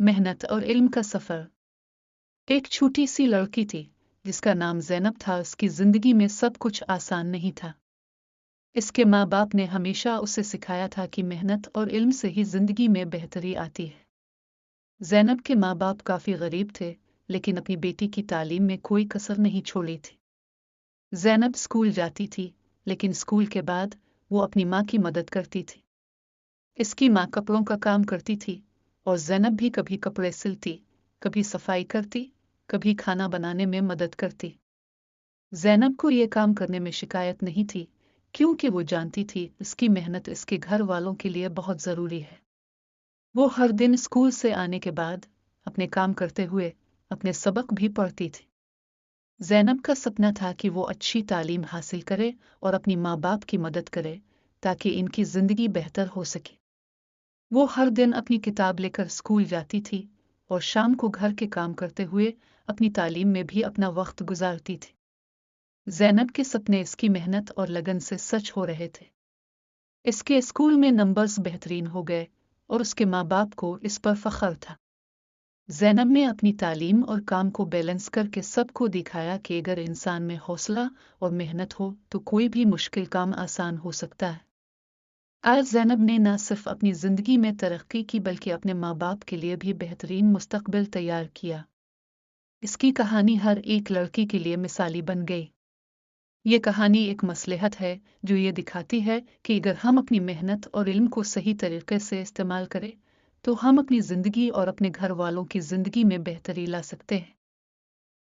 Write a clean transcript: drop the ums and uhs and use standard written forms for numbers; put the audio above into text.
मेहनत और इल्म का सफ़र। एक छोटी सी लड़की थी जिसका नाम ज़ैनब था। उसकी ज़िंदगी में सब कुछ आसान नहीं था। इसके माँ बाप ने हमेशा उसे सिखाया था कि मेहनत और इल्म से ही ज़िंदगी में बेहतरी आती है। ज़ैनब के माँ बाप काफ़ी गरीब थे, लेकिन अपनी बेटी की तालीम में कोई कसर नहीं छोड़ी थी। ज़ैनब स्कूल जाती थी, लेकिन स्कूल के बाद वो अपनी माँ की मदद करती थी। इसकी माँ कपड़ों का काम करती थी और ज़ैनब भी कभी कपड़े सिलती, कभी सफाई करती, कभी खाना बनाने में मदद करती। ज़ैनब को ये काम करने में शिकायत नहीं थी, क्योंकि वो जानती थी इसकी मेहनत इसके घर वालों के लिए बहुत ज़रूरी है। वो हर दिन स्कूल से आने के बाद अपने काम करते हुए अपने सबक भी पढ़ती थी। ज़ैनब का सपना था कि वो अच्छी तालीम हासिल करे और अपनी माँ बाप की मदद करे, ताकि इनकी ज़िंदगी बेहतर हो सके। वो हर दिन अपनी किताब लेकर स्कूल जाती थी और शाम को घर के काम करते हुए अपनी तालीम में भी अपना वक्त गुजारती थी। ज़ैनब के सपने इसकी मेहनत और लगन से सच हो रहे थे। इसके स्कूल में नंबर्स बेहतरीन हो गए और उसके माँ बाप को इस पर फख्र था। ज़ैनब ने अपनी तालीम और काम को बैलेंस करके सबको दिखाया कि अगर इंसान में हौसला और मेहनत हो तो कोई भी मुश्किल काम आसान हो सकता है। आज ज़ैनब ने न सिर्फ अपनी ज़िंदगी में तरक्की की, बल्कि अपने माँ बाप के लिए भी बेहतरीन मुस्तकबिल तैयार किया। इसकी कहानी हर एक लड़की के लिए मिसाली बन गई। ये कहानी एक मसलहत है जो ये दिखाती है कि अगर हम अपनी मेहनत और इल्म को सही तरीके से इस्तेमाल करें तो हम अपनी ज़िंदगी और अपने घर वालों की ज़िंदगी में बेहतरी ला सकते हैं।